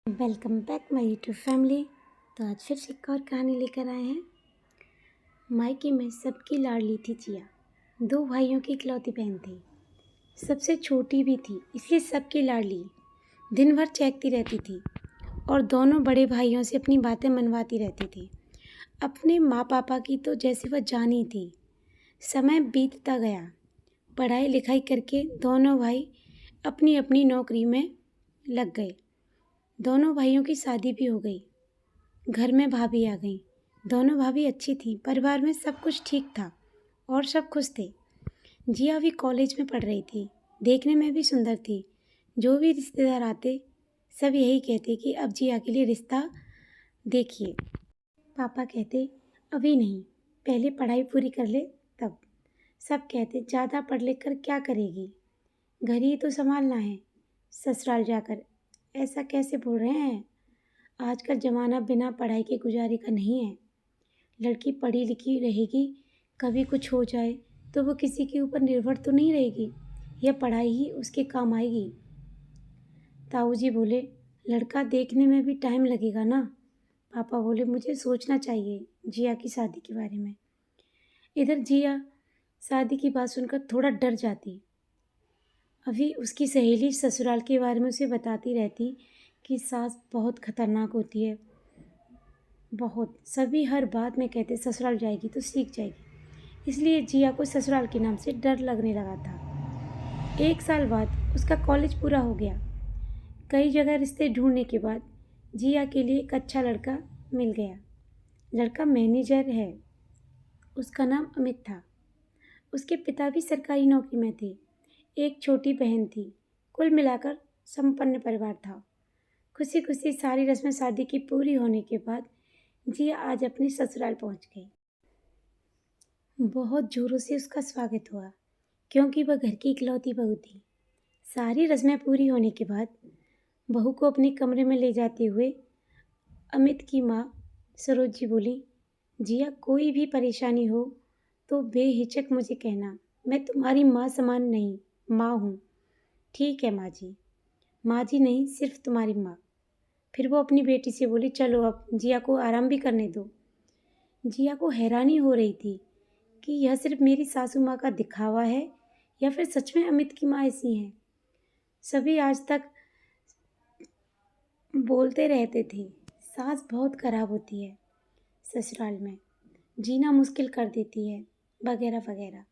Welcome back my YouTube family. तो आज फिर से एक और कहानी लेकर आए हैं। मायके में सबकी लाडली थी जिया। 2 भाइयों की इकलौती बहन थी, सबसे छोटी भी थी, इसलिए सबकी लाडली। दिन भर चहकती रहती थी और दोनों बड़े भाइयों से अपनी बातें मनवाती रहती थी। अपने माँ पापा की तो जैसे वह जान ही थी। समय बीतता गया, पढ़ाई लिखाई करके दोनों भाई अपनी अपनी नौकरी में लग गए। दोनों भाइयों की शादी भी हो गई, घर में भाभी आ गई। दोनों भाभी अच्छी थी, परिवार में सब कुछ ठीक था और सब खुश थे। जिया भी कॉलेज में पढ़ रही थी, देखने में भी सुंदर थी। जो भी रिश्तेदार आते सब यही कहते कि अब जिया के लिए रिश्ता देखिए। पापा कहते अभी नहीं, पहले पढ़ाई पूरी कर ले तब। सब कहते ज़्यादा पढ़ लिख कर क्या करेगी, घर ही तो संभालना है, ससुराल जाकर। ऐसा कैसे बोल रहे हैं, आजकल ज़माना बिना पढ़ाई के गुजारे का नहीं है। लड़की पढ़ी लिखी रहेगी, कभी कुछ हो जाए तो वो किसी के ऊपर निर्भर तो नहीं रहेगी, यह पढ़ाई ही उसके काम आएगी। ताऊ जी बोले लड़का देखने में भी टाइम लगेगा ना। पापा बोले मुझे सोचना चाहिए जिया की शादी के बारे में। इधर जिया शादी की बात सुनकर थोड़ा डर जाती। अभी उसकी सहेली ससुराल के बारे में उसे बताती रहती कि सास बहुत खतरनाक होती है, बहुत। सभी हर बात में कहते ससुराल जाएगी तो सीख जाएगी, इसलिए जिया को ससुराल के नाम से डर लगने लगा था। 1 साल बाद उसका कॉलेज पूरा हो गया। कई जगह रिश्ते ढूंढने के बाद जिया के लिए एक अच्छा लड़का मिल गया। लड़का मैनेजर है, उसका नाम अमित था। उसके पिता भी सरकारी नौकरी में थे, एक छोटी बहन थी। कुल मिलाकर संपन्न परिवार था। खुशी खुशी सारी रस्में शादी की पूरी होने के बाद जिया आज अपने ससुराल पहुंच गई। बहुत जोरों से उसका स्वागत हुआ, क्योंकि वह घर की इकलौती बहू थी। सारी रस्में पूरी होने के बाद बहू को अपने कमरे में ले जाते हुए अमित की माँ सरोज जी बोली, जिया कोई भी परेशानी हो तो बेहिचक मुझे कहना, मैं तुम्हारी माँ समान नहीं, माँ हूँ। ठीक है माँ जी। माँ जी नहीं, सिर्फ तुम्हारी माँ। फिर वो अपनी बेटी से बोली, चलो अब जिया को आराम भी करने दो। जिया को हैरानी हो रही थी कि यह सिर्फ मेरी सासू माँ का दिखावा है या फिर सच में अमित की माँ ऐसी हैं। सभी आज तक बोलते रहते थे सास बहुत खराब होती है, ससुराल में जीना मुश्किल कर देती है, वगैरह वगैरह।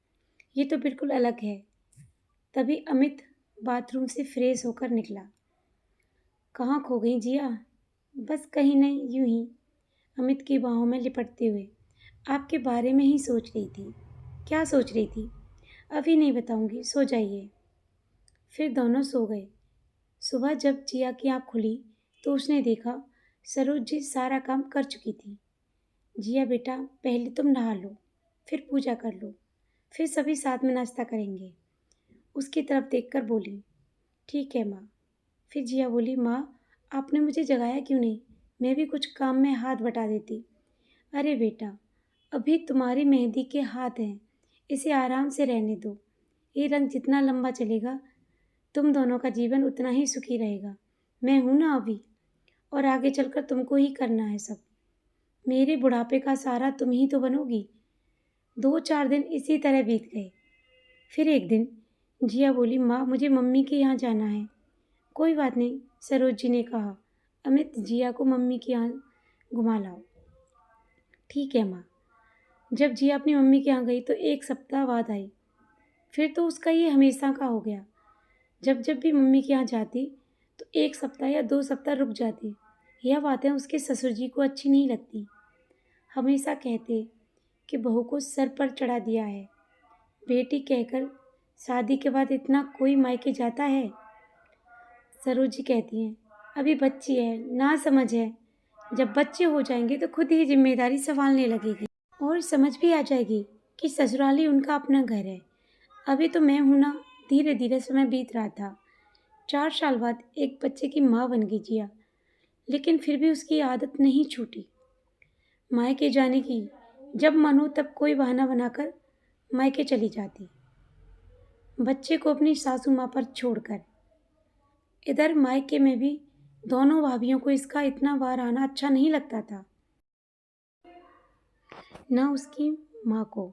ये तो बिल्कुल अलग है। तभी अमित बाथरूम से फ्रेश होकर निकला। कहाँ खो गई जिया? बस कहीं नहीं, यूं ही अमित की बाहों में लिपटते हुए। आपके बारे में ही सोच रही थी। क्या सोच रही थी? अभी नहीं बताऊंगी, सो जाइए। फिर दोनों सो गए। सुबह जब जिया की आँख खुली तो उसने देखा सरोज जी सारा काम कर चुकी थी। जिया बेटा, पहले तुम नहा लो, फिर पूजा कर लो, फिर सभी साथ में नाश्ता करेंगे। उसकी तरफ देखकर बोली, ठीक है माँ। फिर जिया बोली, माँ आपने मुझे जगाया क्यों नहीं? मैं भी कुछ काम में हाथ बटा देती। अरे बेटा, अभी तुम्हारी मेहंदी के हाथ हैं, इसे आराम से रहने दो। ये रंग जितना लंबा चलेगा तुम दोनों का जीवन उतना ही सुखी रहेगा। मैं हूं ना अभी, और आगे चलकर तुमको ही करना है सब। मेरे बुढ़ापे का सहारा तुम ही तो बनोगी। 2-4 दिन इसी तरह बीत गए। फिर एक दिन जिया बोली, माँ मुझे मम्मी के यहाँ जाना है। कोई बात नहीं, सरोज जी ने कहा। अमित जिया को मम्मी के यहाँ घुमा लाओ। ठीक है माँ। जब जिया अपनी मम्मी के यहाँ गई तो 1 सप्ताह बाद आई। फिर तो उसका ये हमेशा का हो गया। जब जब भी मम्मी के यहाँ जाती तो 1 सप्ताह या 2 सप्ताह रुक जाती। यह बातें उसके ससुर जी को अच्छी नहीं लगती। हमेशा कहते कि बहू को सर पर चढ़ा दिया है। बेटी कहकर शादी के बाद इतना कोई मायके जाता है? सरोज जी कहती हैं, अभी बच्ची है, ना समझ है। जब बच्चे हो जाएंगे तो खुद ही जिम्मेदारी संभालने लगेगी और समझ भी आ जाएगी कि ससुराल ही उनका अपना घर है। अभी तो मैं हूं ना। धीरे धीरे समय बीत रहा था। 4 साल बाद एक बच्चे की माँ बन गई जिया, लेकिन फिर भी उसकी आदत नहीं छूटी मायके जाने की। जब मन हो तब कोई बहाना बनाकर मायके चली जाती, बच्चे को अपनी सासू माँ पर छोड़कर। इधर मायके में भी दोनों भाभीयों को इसका इतना बार आना अच्छा नहीं लगता था, ना उसकी माँ को।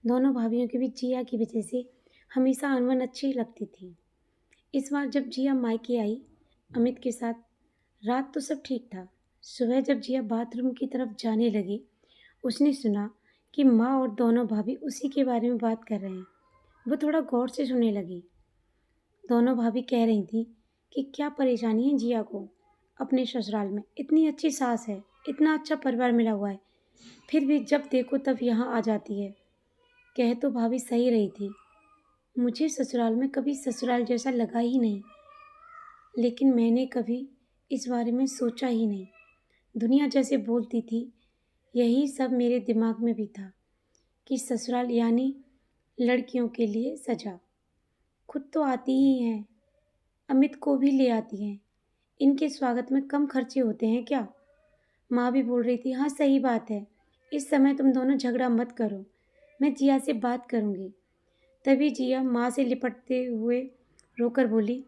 दोनों भाभीयों के बीच जिया की वजह से हमेशा अनबन अच्छी लगती थी। इस बार जब जिया मायके आई अमित के साथ, रात तो सब ठीक था। सुबह जब जिया बाथरूम की तरफ जाने लगी, उसने सुना कि माँ और दोनों भाभी उसी के बारे में बात कर रहे हैं। वो थोड़ा गौर से सुनने लगी। दोनों भाभी कह रही थी कि क्या परेशानी है जिया को अपने ससुराल में। इतनी अच्छी सास है, इतना अच्छा परिवार मिला हुआ है, फिर भी जब देखो तब यहाँ आ जाती है। कह तो भाभी सही रही थी, मुझे ससुराल में कभी ससुराल जैसा लगा ही नहीं, लेकिन मैंने कभी इस बारे में सोचा ही नहीं। दुनिया जैसे बोलती थी, यही सब मेरे दिमाग में भी था कि ससुराल यानी लड़कियों के लिए सजा। खुद तो आती ही हैं, अमित को भी ले आती हैं। इनके स्वागत में कम खर्चे होते हैं क्या? माँ भी बोल रही थी, हाँ सही बात है, इस समय तुम दोनों झगड़ा मत करो, मैं जिया से बात करूँगी। तभी जिया माँ से लिपटते हुए रोकर बोली,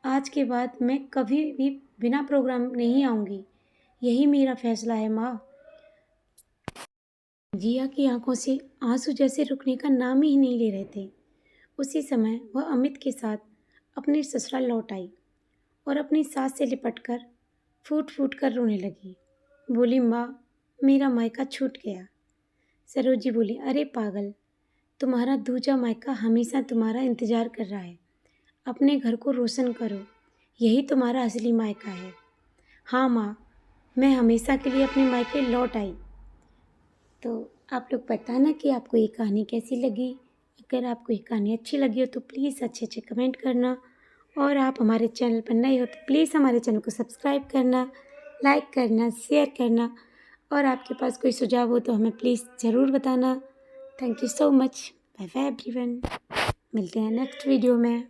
आज के बाद मैं कभी भी बिना प्रोग्राम नहीं आऊँगी, यही मेरा फैसला है माँ। जिया की आंखों से आंसू जैसे रुकने का नाम ही नहीं ले रहे थे। उसी समय वह अमित के साथ अपने ससुराल लौट आई और अपनी सास से लिपटकर फूट फूट कर रोने लगी। बोली, माँ मेरा मायका छूट गया। सरोजी बोली, अरे पागल, तुम्हारा दूजा मायका हमेशा तुम्हारा इंतज़ार कर रहा है। अपने घर को रोशन करो, यही तुम्हारा असली मायका है। हाँ माँ, मैं हमेशा के लिए अपने मायके लौट आई। तो आप लोग बताना कि आपको ये कहानी कैसी लगी। अगर आपको ये कहानी अच्छी लगी हो तो प्लीज़ अच्छे अच्छे कमेंट करना, और आप हमारे चैनल पर नए हो तो प्लीज़ हमारे चैनल को सब्सक्राइब करना, लाइक करना, शेयर करना, और आपके पास कोई सुझाव हो तो हमें प्लीज़ ज़रूर बताना। Thank you so much. Bye bye everyone, मिलते हैं नेक्स्ट वीडियो में।